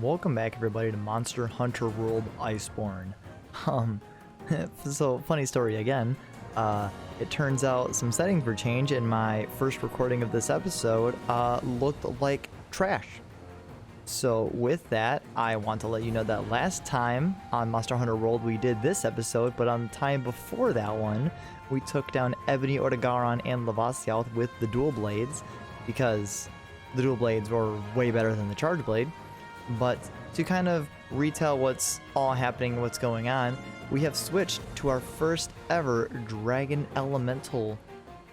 Welcome back everybody to Monster Hunter World Iceborne. Um, so funny story again. It turns out some settings were changed and my first recording of this episode looked like trash. So with that, I want to let you know that last time on Monster Hunter World we did this episode, but on the time before that one, we took down Ebony Odogaron and Lavassioth with the dual blades, because the dual blades were way better than the charge blade. But to kind of retell what's all happening, what's going on, we have switched to our first ever Dragon Elemental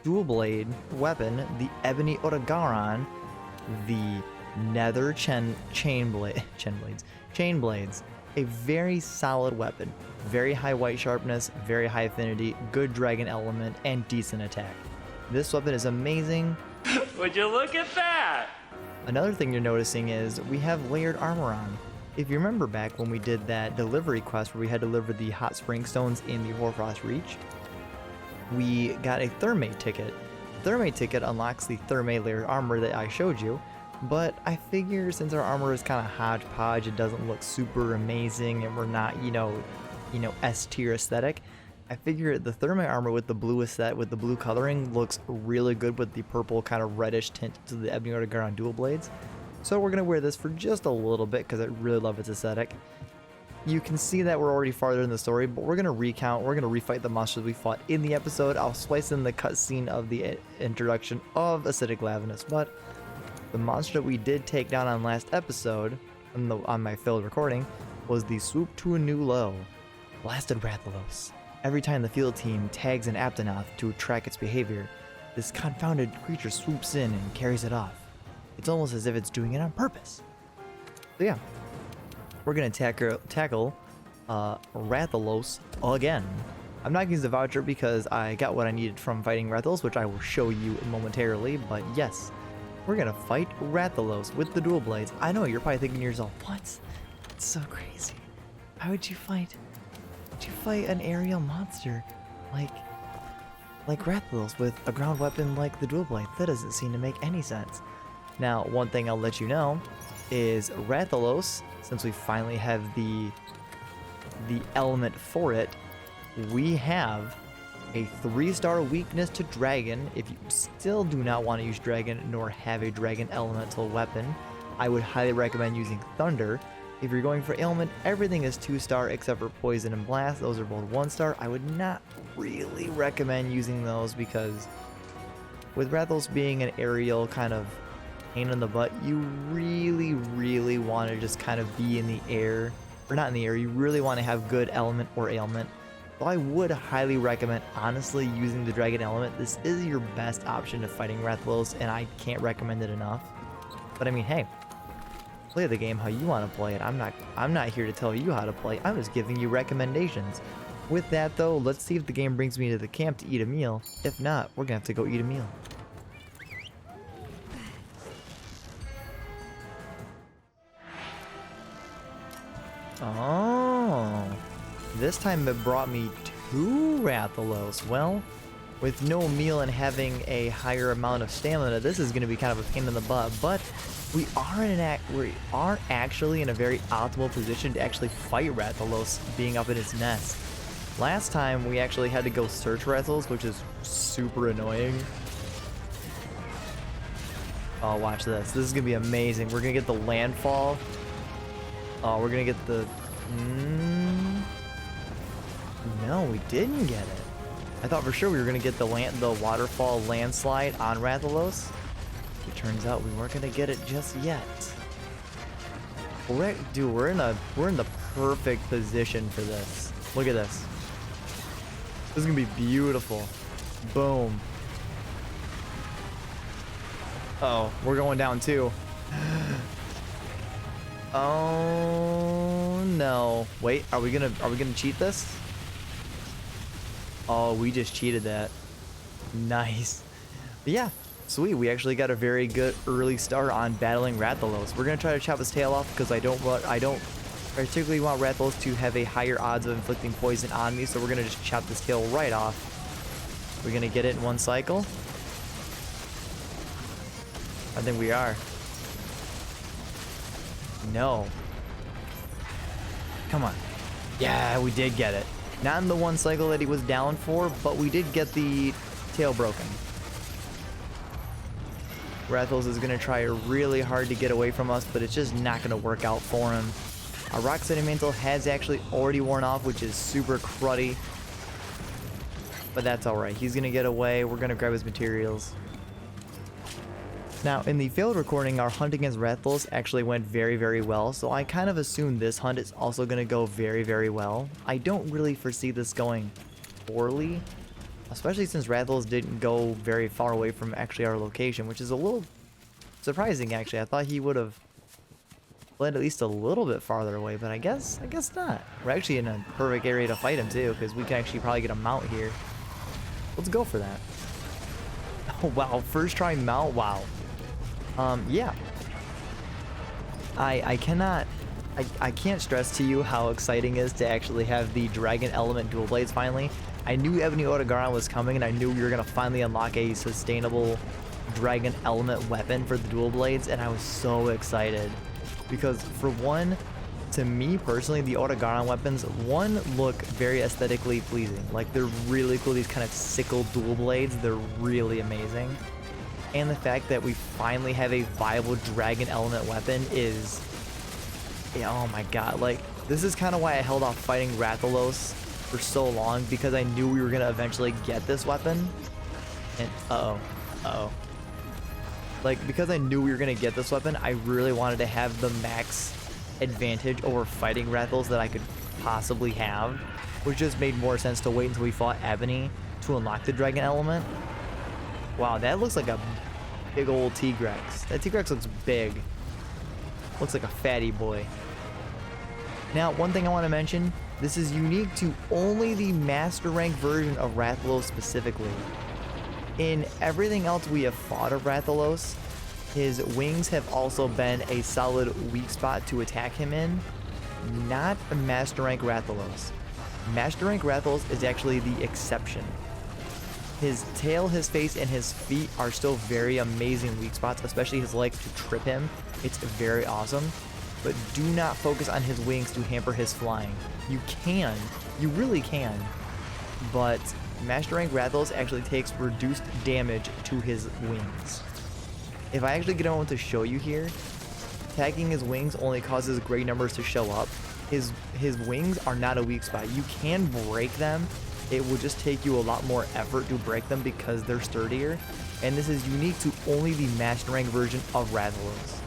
dual blade weapon, the Ebony Odogaron, the Nether chain blades. A very solid weapon, very high white sharpness, very high affinity, good dragon element, and decent attack. This weapon is amazing. Would you look at that? Another thing you're noticing is we have layered armor on. If you remember back when we did that delivery quest where we had to deliver the hot spring stones in the Hoarfrost Reach, we got a Thermate ticket. Thermate ticket unlocks the Thermate layered armor that I showed you, but I figure since our armor is kind of hodgepodge, it doesn't look super amazing, and we're not, you know, S tier aesthetic. I figure the Thermite armor with the blue with the blue coloring looks really good with the purple kind of reddish tint to the Ebony Odogaron dual blades. So we're gonna wear this for just a little bit because I really love its aesthetic. You can see that we're already farther in the story, but we're gonna refight the monsters we fought in the episode. I'll splice in the cutscene of the introduction of Acidic Lavinus, but the monster that we did take down on last episode, on my failed recording, was the Swoop to a New Low, Blasted Rathalos. Every time the field team tags an Aptonoth to track its behavior, this confounded creature swoops in and carries it off. It's almost as if it's doing it on purpose. So yeah, we're gonna tackle Rathalos again. I'm not gonna use the voucher because I got what I needed from fighting Rathalos, which I will show you momentarily, but yes, we're gonna fight Rathalos with the dual blades. I know, you're probably thinking to yourself, what? It's so crazy. How would you fight an aerial monster like Rathalos with a ground weapon like the dual blade? That doesn't seem to make any sense. Now, one thing I'll let you know is Rathalos, since we finally have the element for it, we have a 3-star weakness to dragon. If you still do not want to use dragon nor have a dragon elemental weapon, I would highly recommend using thunder. If you're going for ailment, everything is 2-star except for poison and blast. Those are both 1-star. I would not really recommend using those because with Rathalos being an aerial kind of pain in the butt, you really want to just kind of be in the air, or not in the air, you really want to have good element or ailment. So I would highly recommend, honestly, using the dragon element. This is your best option to fighting Rathalos, and I can't recommend it enough. But I mean, hey, play the game how you want to play it. I'm not here to tell you how to play. I'm just giving you recommendations. With that though, let's see if the game brings me to the camp to eat a meal. If not, we're gonna have to go eat a meal. Oh, this time it brought me to Rathalos. Well, with no meal and having a higher amount of stamina, this is going to be kind of a pain in the butt, but we are actually in a very optimal position to actually fight Rathalos being up in its nest. Last time we actually had to go search Rathalos, which is super annoying. Oh, watch this. This is going to be amazing. We're going to get the landfall. Oh, we're going to get the... No, we didn't get it. I thought for sure we were going to get the waterfall landslide on Rathalos. It turns out we weren't going to get it just yet. Dude, we're in the perfect position for this. Look at this. This is going to be beautiful. Boom. Oh, we're going down too. Oh no. Wait, are we gonna cheat this? Oh, we just cheated that. Nice. But yeah, sweet. We actually got a very good early start on battling Rathalos. We're gonna try to chop his tail off because I don't particularly want Rathalos to have a higher odds of inflicting poison on me, so we're gonna just chop this tail right off. We're gonna get it in one cycle. I think we are. No. Come on. Yeah, we did get it. Not in the one cycle that he was down for, but we did get the tail broken. Rathalos is going to try really hard to get away from us, but it's just not going to work out for him. Our Rock Setting Mantle has actually already worn off, which is super cruddy. But that's alright. He's going to get away. We're going to grab his materials. Now, in the failed recording, our hunt against Rathalos actually went very, very well, so I kind of assume this hunt is also going to go very, very well. I don't really foresee this going poorly, especially since Rathalos didn't go very far away from actually our location, which is a little surprising, actually. I thought he would have fled at least a little bit farther away, but I guess not. We're actually in a perfect area to fight him, too, because we can actually probably get a mount here. Let's go for that. Oh, wow. First try mount. Wow. Yeah. I can't stress to you how exciting it is to actually have the Dragon Element dual blades finally. I knew Ebony Otogaron was coming, and I knew we were gonna finally unlock a sustainable Dragon Element weapon for the dual blades, and I was so excited. Because for one, to me personally, the Otogaron weapons, one, look very aesthetically pleasing. Like, they're really cool, these kind of sickle dual blades, they're really amazing. And the fact that we finally have a viable Dragon Element weapon is... yeah, oh my god, like, this is kind of why I held off fighting Rathalos for so long, because I knew we were going to eventually get this weapon. And, uh-oh. Like, because I knew we were going to get this weapon, I really wanted to have the max advantage over fighting Rathalos that I could possibly have, which just made more sense to wait until we fought Ebony to unlock the Dragon Element. Wow, that looks like a big old T-Rex. That T-Rex looks big. Looks like a fatty boy. Now, one thing I want to mention, this is unique to only the Master Rank version of Rathalos specifically. In everything else we have fought of Rathalos, his wings have also been a solid weak spot to attack him in. Not a Master Rank Rathalos. Master Rank Rathalos is actually the exception. His tail, his face, and his feet are still very amazing weak spots, especially his legs to trip him. It's very awesome. But do not focus on his wings to hamper his flying. You can. You really can. But Master Rank Rathalos actually takes reduced damage to his wings. If I actually get on to show you here, attacking his wings only causes great numbers to show up. His wings are not a weak spot. You can break them. It will just take you a lot more effort to break them because they're sturdier. And this is unique to only the Master Rank version of Rathalos.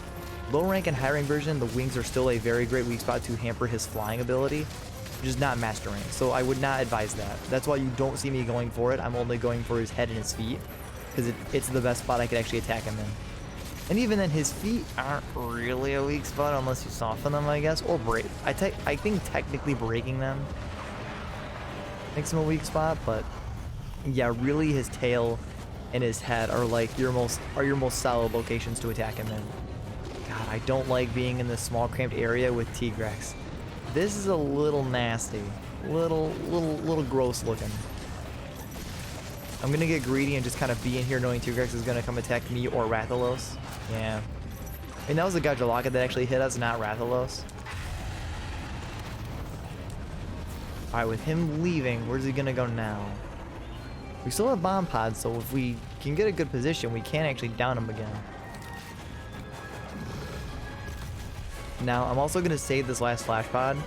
Low rank and high rank version, the wings are still a very great weak spot to hamper his flying ability, which is not Master Rank. So I would not advise that. That's why you don't see me going for it. I'm only going for his head and his feet, because it's the best spot I could actually attack him in. And even then, his feet aren't really a weak spot unless you soften them, I guess, or break. I think technically breaking them makes him a weak spot, but yeah, really his tail and his head are like your most solid locations to attack him in. God, I don't like being in this small cramped area with T-Rex. This is a little nasty, little gross looking. I'm gonna get greedy and just kind of be in here knowing T-Rex is gonna come attack me or Rathalos. Yeah. I mean, that was a Gajalaka that actually hit us, not Rathalos. Alright, with him leaving, where's he gonna go now? We still have bomb pods, so if we can get a good position, we can actually down him again. Now, I'm also gonna save this last flash pod,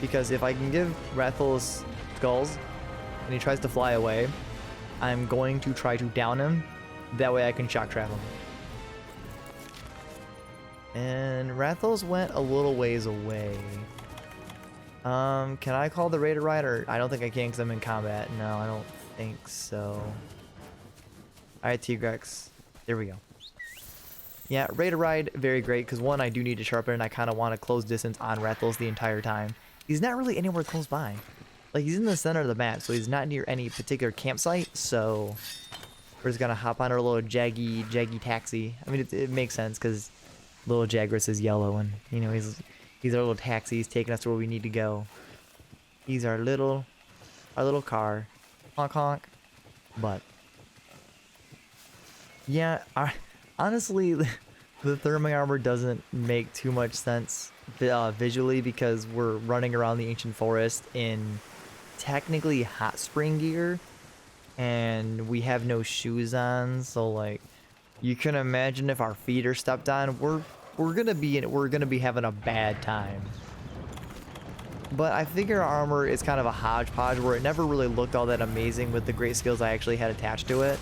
because if I can give Rathalos skulls, and he tries to fly away, I'm going to try to down him. That way I can shock trap him. And Rathalos went a little ways away. Can I call the Raider Rider? I don't think I can because I'm in combat. No, I don't think so. Alright, T-Rex. There we go. Yeah, Raider Ride, very great, because one, I do need to sharpen, and I kind of want to close distance on Rathalos the entire time. He's not really anywhere close by. Like, he's in the center of the map, so he's not near any particular campsite, so we're just gonna hop on our little jaggy taxi. I mean, it makes sense, because little Jagras is yellow, and, you know, he's our little taxi. He's taking us to where we need to go. He's our little car. Honk honk. But yeah, honestly, the thermal armor doesn't make too much sense visually because we're running around the ancient forest in technically hot spring gear, and we have no shoes on, so like you can imagine if our feet are stepped on, we're gonna be having a bad time. But I figure our armor is kind of a hodgepodge where it never really looked all that amazing with the great skills I actually had attached to it.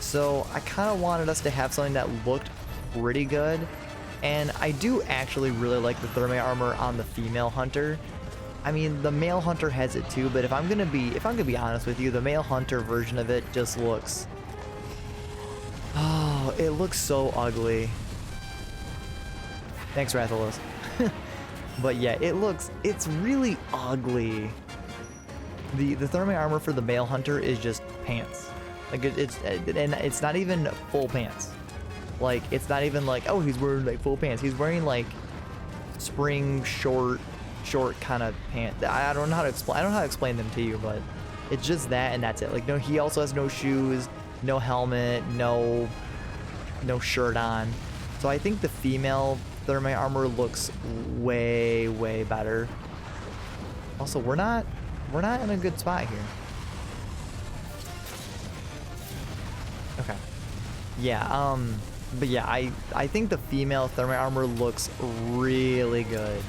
So I kind of wanted us to have something that looked pretty good. And I do actually really like the thermite armor on the female hunter. I mean, the male hunter has it too, but if I'm gonna be honest with you, the male hunter version of it just looks, oh, it looks so ugly. Thanks, Rathalos. But yeah, it's really ugly. The thermite armor for the male hunter is just pants. Like it's not even full pants. Like it's not even like, oh, he's wearing like full pants. He's wearing like spring short kind of pants. I don't know how to explain. I don't know how to explain them to you, but it's just that and that's it. Like no, he also has no shoes, no helmet, no shirt on. So I think the female thermite armor looks way better. Also, we're not in a good spot here. Okay. Yeah, but yeah, I think the female thermite armor looks really good.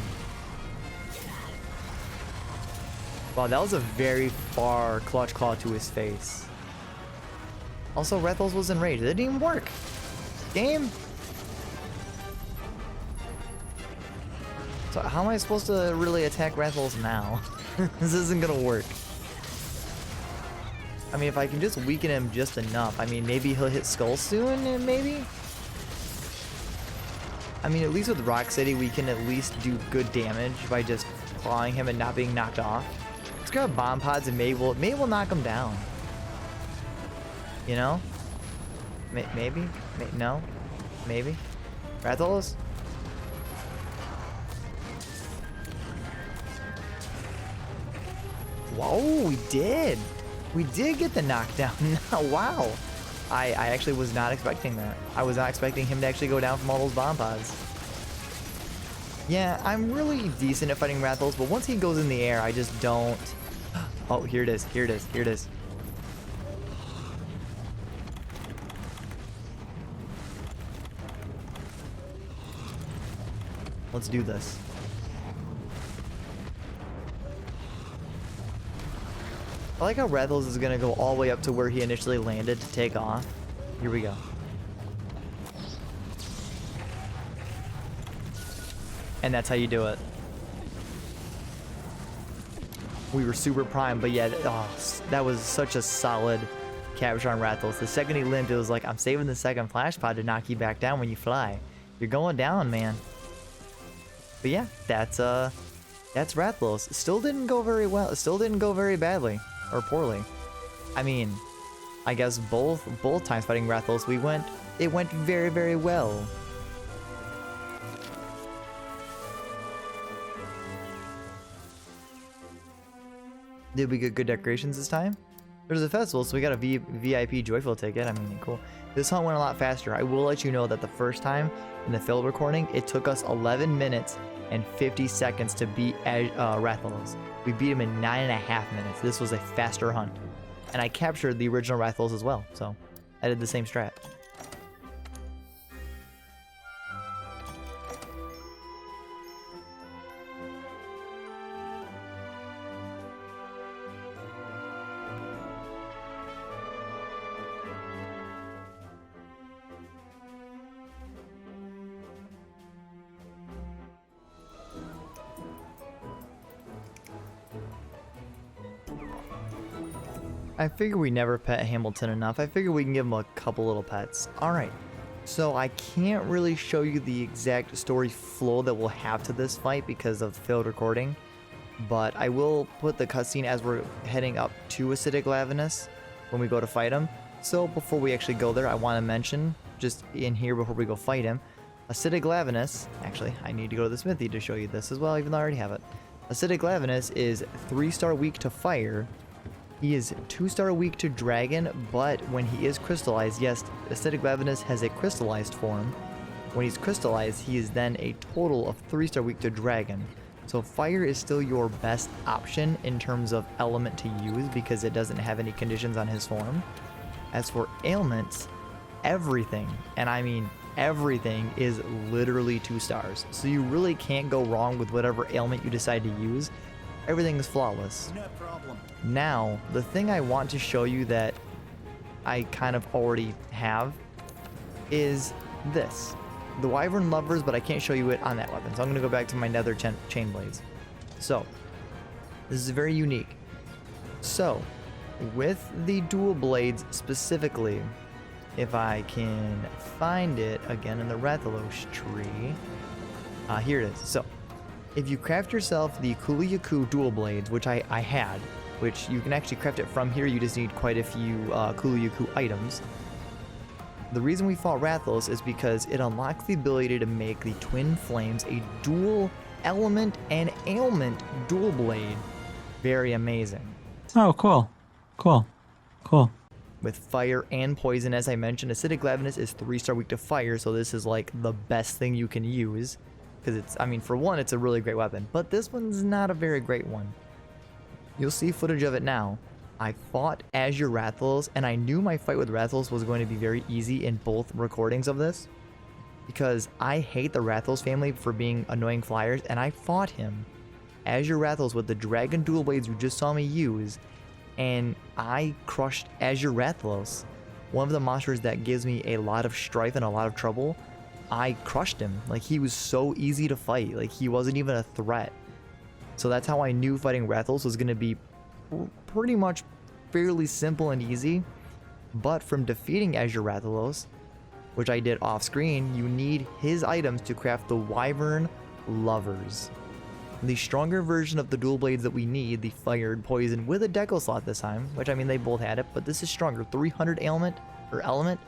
Wow, that was a very far clutch claw to his face. Also, Rathalos was enraged. It didn't even work. Game. So how am I supposed to really attack Rathalos now? This isn't gonna work. I mean, if I can just weaken him just enough. I mean, maybe he'll hit Skull soon, maybe? I mean, at least with Rock City, we can at least do good damage by just clawing him and not being knocked off. Let's grab Bomb Pods and maybe we'll knock him down. You know? Maybe? No? Maybe? Rathalos? Whoa, we did! We did get the knockdown. Wow. I actually was not expecting that. I was not expecting him to actually go down from all those bomb pods. Yeah, I'm really decent at fighting Rathalos, but once he goes in the air, I just don't... Oh, here it is. Here it is. Here it is. Let's do this. I like how Rathalos is gonna go all the way up to where he initially landed to take off. Here we go. And that's how you do it. We were super primed, but yeah, oh, that was such a solid capture on Rathalos. The second he limped, it was like, I'm saving the second flash pod to knock you back down when you fly. You're going down, man. But yeah, that's Rathalos. Still didn't go very well. Still didn't go very badly. Or poorly. I mean, I guess both times fighting Rathalos, it went very well. Did we get good decorations this time? There's a festival, so we got a VIP Joyful ticket. I mean, cool. This hunt went a lot faster. I will let you know that the first time in the field recording, it took us 11 minutes and 50 seconds to beat Rathalos. We beat him in 9.5 minutes. This was a faster hunt. And I captured the original Rathalos as well, so I did the same strat. I figure we never pet Hamilton enough. I figure we can give him a couple little pets. Alright, so I can't really show you the exact story flow that we'll have to this fight because of the failed recording, but I will put the cutscene as we're heading up to Acidic Lavinus when we go to fight him. So before we actually go there, I want to mention, just in here before we go fight him, Acidic Lavinus, actually, I need to go to the smithy to show you this as well, even though I already have it. Acidic Lavinus is 3-star weak to fire. He is 2-star weak to dragon, but when he is crystallized, yes, Acidic Lavinus has a crystallized form. When he's crystallized, he is then a total of 3-star weak to dragon. So fire is still your best option in terms of element to use because it doesn't have any conditions on his form. As for ailments, everything, and I mean everything, is literally 2 stars. So you really can't go wrong with whatever ailment you decide to use. Everything is flawless. No problem. Now, the thing I want to show you that I kind of already have is this. The Wyvern Lovers, but I can't show you it on that weapon. So I'm going to go back to my Nether Chain Blades. So, this is very unique. So, with the dual blades specifically, if I can find it again in the Rathalos tree, here it is. So, if you craft yourself the Kulu-Yaku dual blades, which I had, which you can actually craft it from here, you just need quite a few Kulu-Yaku items. The reason we fought Rathalos is because it unlocks the ability to make the Twin Flames a dual element and ailment dual blade. Very amazing. Oh, cool. Cool. Cool. With fire and poison, as I mentioned, Acidic Glavenus is 3-star weak to fire, so this is like the best thing you can use. Because it's, I mean, for one, it's a really great weapon, but this one's not a very great one. You'll see footage of it now. I fought Azure Rathalos, and I knew my fight with Rathalos was going to be very easy in both recordings of this. Because I hate the Rathalos family for being annoying flyers, and I fought him, Azure Rathalos, with the Dragon Dual Blades you just saw me use, and I crushed Azure Rathalos, one of the monsters that gives me a lot of strife and a lot of trouble. I crushed him. Like, he was so easy to fight. Like, he wasn't even a threat. So that's how I knew fighting Rathalos was going to be pretty much fairly simple and easy. But from defeating Azure Rathalos, which I did off screen, you need his items to craft the Wyvern Lovers. The stronger version of the dual blades that we need, the fire and poison with a deco slot this time, which I mean they both had it, but this is stronger. 300 ailment or element,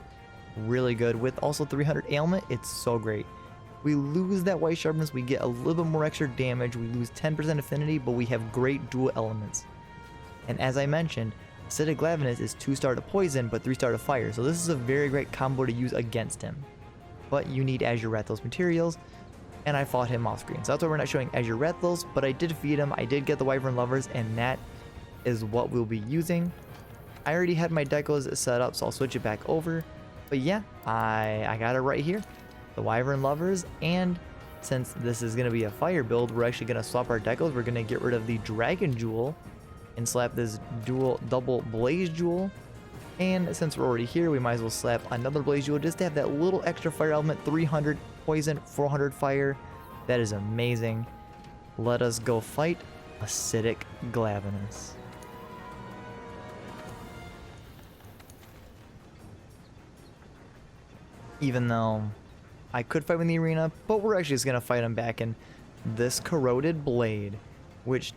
really good. With also 300 ailment, it's so great. We lose that white sharpness, we get a little bit more extra damage, we lose 10% affinity, but we have great dual elements. And as I mentioned, Acidic Glavenus is 2-star to poison, but 3-star to fire, so this is a very great combo to use against him. But you need Azure Rathalos materials, and I fought him off screen. So that's why we're not showing Azure Rathalos, but I did defeat him, I did get the Wyvern Lovers, and that is what we'll be using. I already had my decos set up, so I'll switch it back over. But yeah, I got it right here. The Wyvern Lovers, and since this is going to be a fire build, we're actually going to swap our decos. We're going to get rid of the Dragon Jewel and slap this double Blaze Jewel. And since we're already here, we might as well slap another Blaze Jewel just to have that little extra fire element. 300 poison, 400 fire. That is amazing. Let us go fight Acidic Glavenus. Even though I could fight him in the arena, but we're actually just going to fight him back in this Corroded Blade, which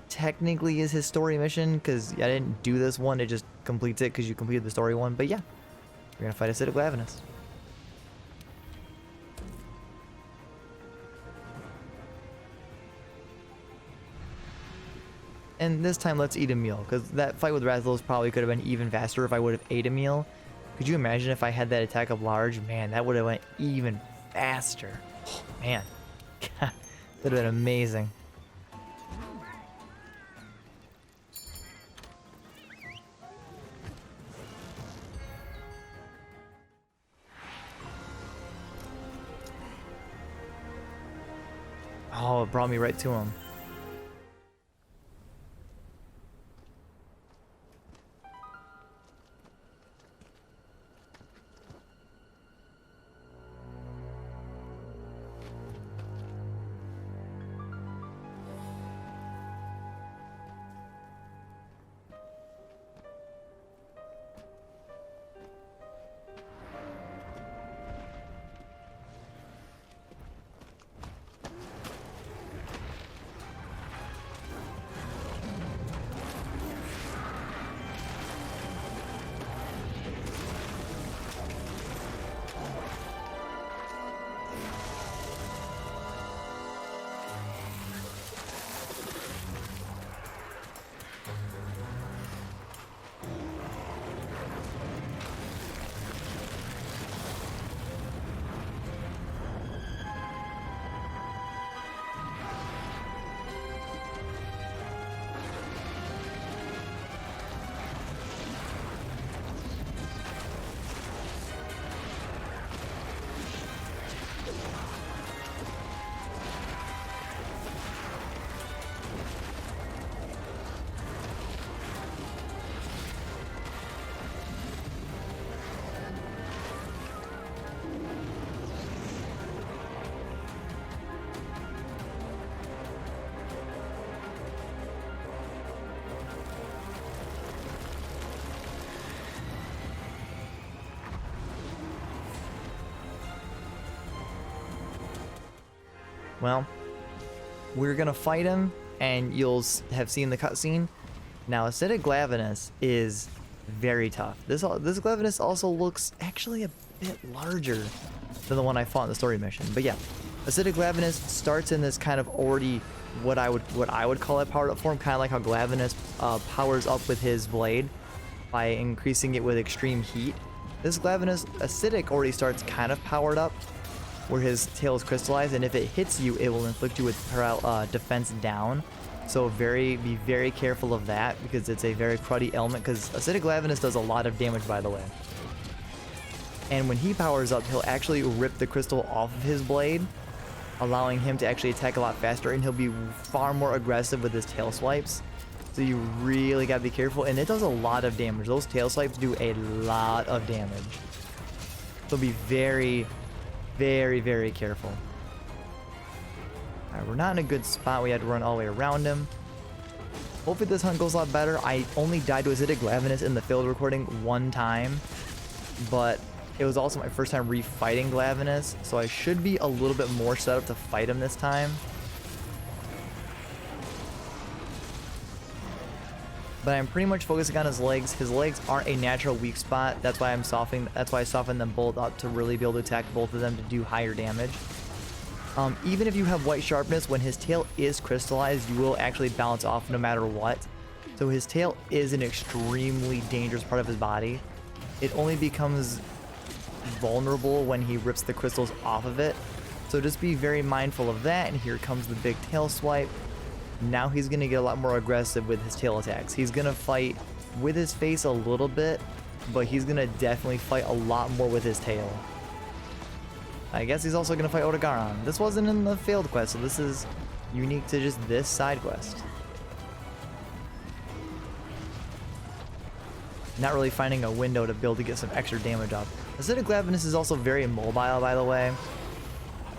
technically is his story mission, because I didn't do this one, it just completes it because you completed the story one. But yeah, we're going to fight Acidic Glavenus. And this time, let's eat a meal, because that fight with Rathalos probably could have been even faster if I would have ate a meal. Could you imagine if I had that attack of large? Man, that would have went even faster. Oh, man, that would have been amazing. Oh, it brought me right to him. Well, we're gonna fight him, and you'll have seen the cutscene. Now, Acidic Glavenus is very tough. This Glavenus also looks actually a bit larger than the one I fought in the story mission. But yeah, Acidic Glavenus starts in this kind of already what I would call a powered up form, kind of like how Glavenus powers up with his blade by increasing it with extreme heat. This Glavenus Acidic already starts kind of powered up, where his tail is crystallized, and if it hits you, it will inflict you with defense down. So be very careful of that, because it's a very cruddy element, because Acidic Glavenus does a lot of damage, by the way. And when he powers up, he'll actually rip the crystal off of his blade, allowing him to actually attack a lot faster, and he'll be far more aggressive with his tail swipes. So you really gotta be careful, and it does a lot of damage. Those tail swipes do a lot of damage. So be very, very, very careful. Alright, we're not in a good spot. We had to run all the way around him. Hopefully this hunt goes a lot better. I only died to Acidic Glavenus in the field recording one time, but it was also my first time refighting Glavenus, so I should be a little bit more set up to fight him this time. But I'm pretty much focusing on his legs. His legs aren't a natural weak spot. That's why I softened them both up to really be able to attack both of them to do higher damage. Even if you have white sharpness, when his tail is crystallized, you will actually bounce off no matter what. So his tail is an extremely dangerous part of his body. It only becomes vulnerable when he rips the crystals off of it. So just be very mindful of that. And here comes the big tail swipe. Now he's going to get a lot more aggressive with his tail attacks. He's going to fight with his face a little bit, but he's going to definitely fight a lot more with his tail. I guess he's also going to fight Odogaron. This wasn't in the failed quest, so this is unique to just this side quest. Not really finding a window to be able to get some extra damage up. Acidic Glavenus is also very immobile, by the way.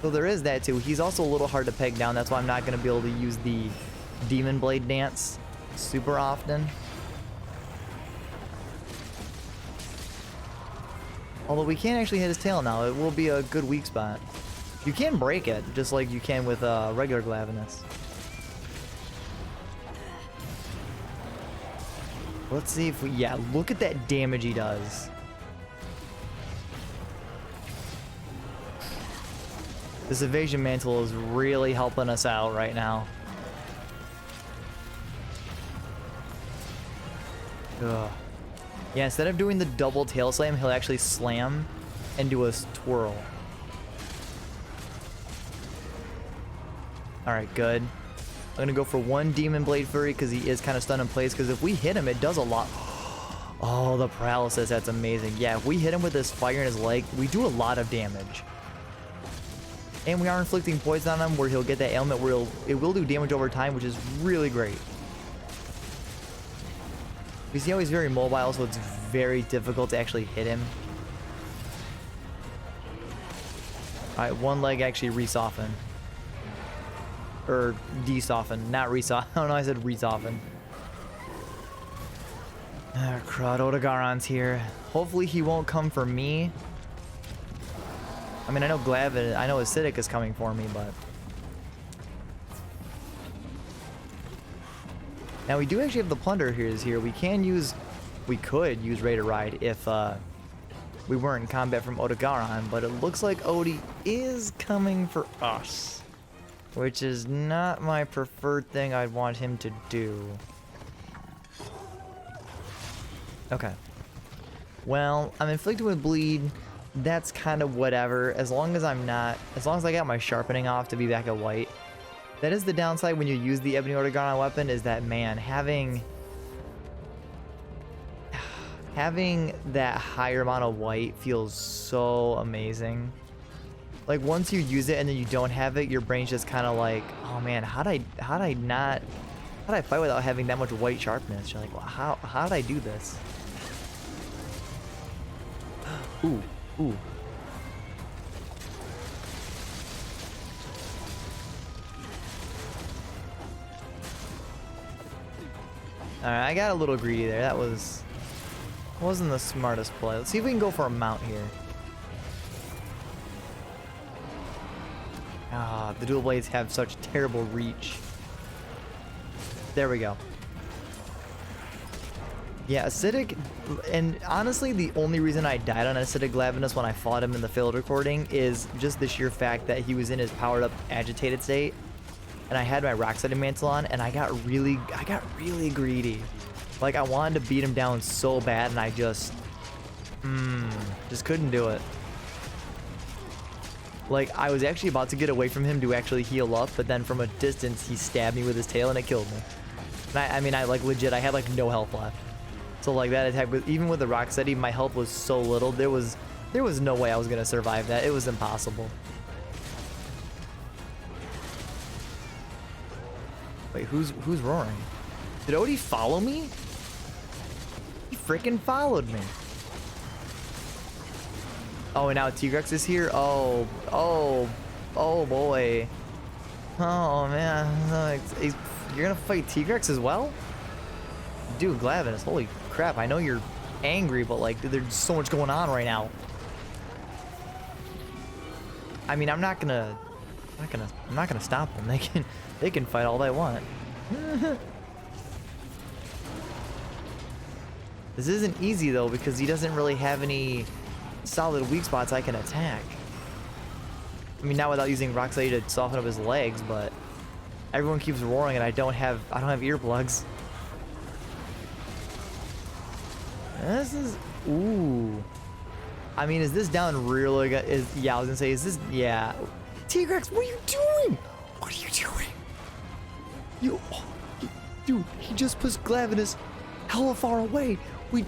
So there is that too. He's also a little hard to peg down. That's why I'm not going to be able to use the Demon Blade dance super often. Although we can actually hit his tail now. It will be a good weak spot. You can break it, just like you can with regular Glavenus. Let's see if we... Yeah, look at that damage he does. This evasion mantle is really helping us out right now. Ugh. Yeah, instead of doing the double tail slam, he'll actually slam and do a twirl. Alright, good. I'm gonna go for one Demon Blade Fury because he is kind of stunned in place, because if we hit him, it does a lot. Oh, the paralysis, that's amazing. Yeah, if we hit him with this fire in his leg, we do a lot of damage. And we are inflicting poison on him, where he'll get that ailment where it will do damage over time, which is really great. You see how he's very mobile, so it's very difficult to actually hit him. Alright, one leg actually resoften. Or desoften, not resoften. Oh no, I said resoften. Ah, crud, Odogaron's here. Hopefully he won't come for me. I mean, I know Acidic is coming for me, but... Now we do actually have the Plunder here. We could use Raider Ride if we weren't in combat from Odogaron, but it looks like Odie is coming for us, which is not my preferred thing I'd want him to do. Okay. Well, I'm inflicted with bleed. That's kind of whatever, as long as I got my sharpening off to be back at white. That is the downside when you use the Ebony Odogaron weapon, is that, man, having that higher amount of white feels so amazing. Like, once you use it and then you don't have it, your brain's just kind of like, oh man, how'd I fight without having that much white sharpness? You're like, well, how did I do this? Ooh. Ooh. Alright, I got a little greedy there. That wasn't the smartest play. Let's see if we can go for a mount here. Ah, the dual blades have such terrible reach. There we go. Yeah, acidic, and honestly, the only reason I died on acidic Glavenus when I fought him in the field recording is just the sheer fact that he was in his powered up agitated state, and I had my rock setting mantle on, and I got really greedy. Like, I wanted to beat him down so bad, and I just couldn't do it. Like, I was actually about to get away from him to actually heal up, but then from a distance, he stabbed me with his tail, and it killed me. And I mean, I like legit, I had like no health left. So like that attack, even with the rock steady, my health was so little. There was no way I was gonna survive that. It was impossible. Wait, who's roaring? Did Odie follow me? He freaking followed me. Oh, and now Tigrex is here. Oh boy. Oh man, you're gonna fight Tigrex as well? Dude, Glavenus, holy crap, I know you're angry, but like, there's so much going on right now. I mean, I'm not gonna stop them. They can fight all they want. This isn't easy though, because he doesn't really have any solid weak spots I can attack. I mean, not without using Rock Slide to soften up his legs, but everyone keeps roaring and I don't have earplugs. This is, ooh. I mean, is this down really good? Yeah, I was gonna say, is this, yeah. Tigrex, what are you doing? What are you doing? Dude, he just pushed Glavenus hella far away. We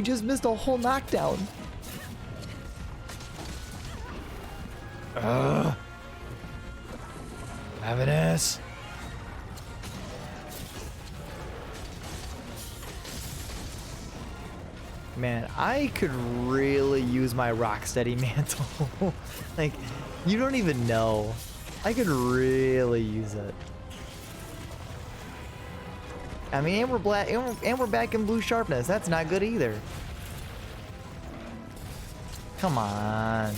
just missed a whole knockdown. Glavenus. Man, I could really use my Rocksteady mantle. Like, you don't even know. I could really use it. I mean, and we're back in blue sharpness. That's not good either. Come on.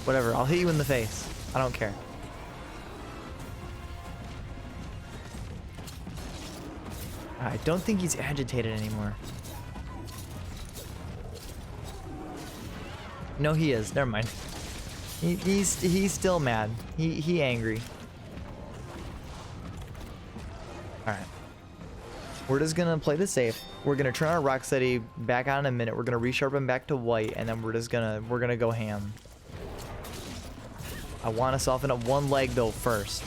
Whatever, I'll hit you in the face. I don't care. I don't think he's agitated anymore. No, he is. Never mind. He's still mad. He angry. All right. We're just gonna play this safe. We're gonna turn our Rocksteady back on in a minute. We're gonna resharpen back to white, and then we're gonna go ham. I want to soften up one leg though first,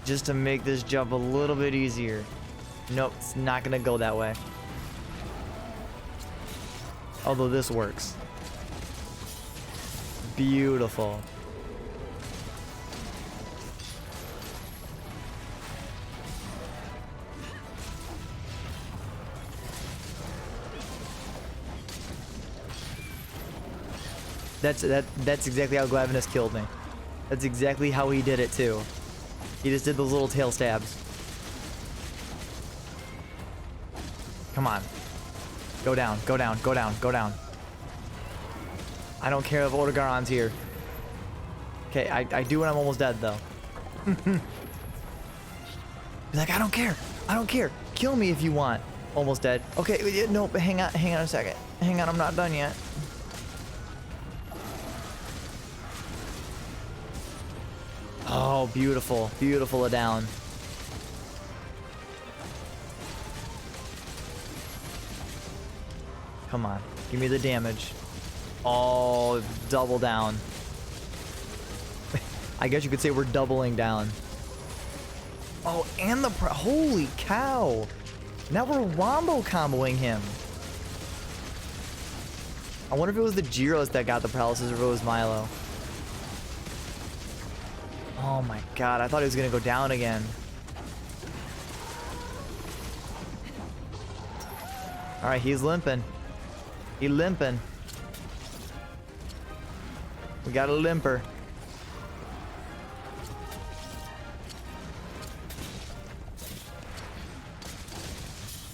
just to make this jump a little bit easier. Nope, it's not gonna go that way. Although this works. Beautiful. That's exactly how Glavenus killed me. That's exactly how he did it too. He just did those little tail stabs. Come on. Go down, go down, go down, go down. I don't care if Odogaron's here. Okay, I do when I'm almost dead though. He's like, I don't care. I don't care. Kill me if you want. Almost dead. Okay, no, but hang on a second. Hang on, I'm not done yet. Oh, beautiful. Beautiful down. Come on. Give me the damage. Oh, double down. I guess you could say we're doubling down. Oh, and holy cow. Now we're wombo comboing him. I wonder if it was the Gyros that got the paralysis or if it was Milo. Oh my god, I thought he was gonna go down again. Alright, he's limping. He's limping. We got a limper.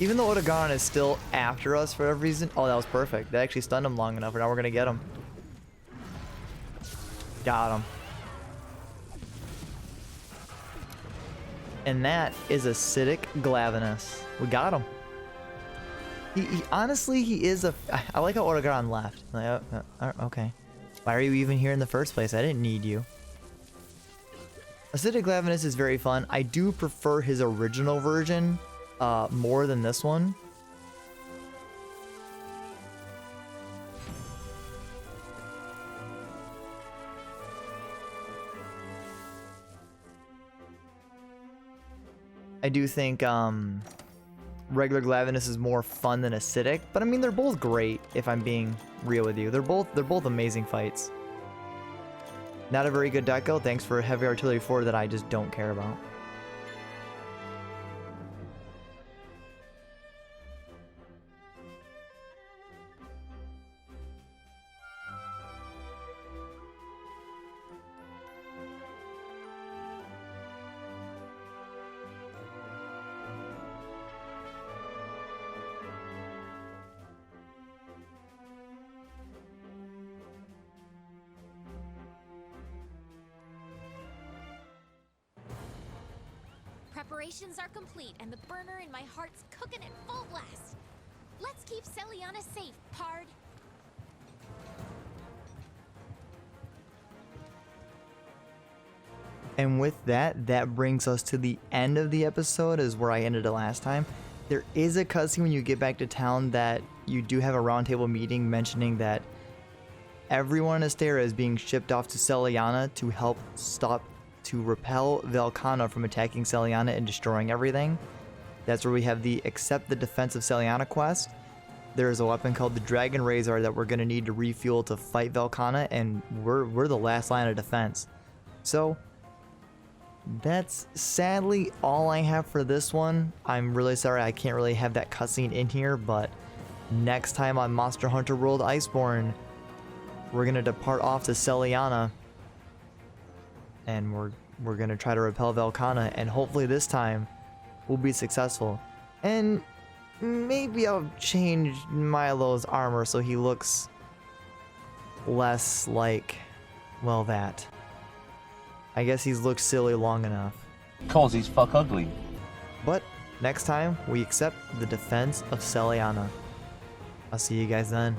Even though Odogaron is still after us for every reason. Oh, that was perfect. That actually stunned him long enough. Now we're going to get him. Got him. And that is Acidic Glavenus. We got him. He honestly, he is a... I like how Odogaron left. Like, okay. Why are you even here in the first place? I didn't need you. Acidic Glavenus is very fun. I do prefer his original version more than this one. I do think regular Glavenus is more fun than Acidic, but I mean they're both great if I'm being real with you. They're both amazing fights. Not a very good deco. Thanks for Heavy Artillery 4 that I just don't care about. Preparations are complete, and the burner in my heart's cooking at full blast. Let's keep Celiana safe, Pard. And with that, that brings us to the end of the episode, is where I ended it last time. There is a cutscene when you get back to town that you do have a roundtable meeting mentioning that everyone in Astera is being shipped off to Celiana to help to repel Velkhana from attacking Celiana and destroying everything. That's where we have the Accept the Defense of Celiana quest. There's a weapon called the Dragon Razor that we're going to need to refuel to fight Velkhana, and we're the last line of defense. So that's sadly all I have for this one. I'm really sorry I can't really have that cutscene in here, but next time on Monster Hunter World Iceborne, we're going to depart off to Celiana, and we're going to try to repel Velkhana, and hopefully this time we'll be successful. And maybe I'll change Milo's armor so he looks less like, well, that. I guess he's looked silly long enough. Cause he's fuck ugly. But next time, we accept the defense of Celiana. I'll see you guys then.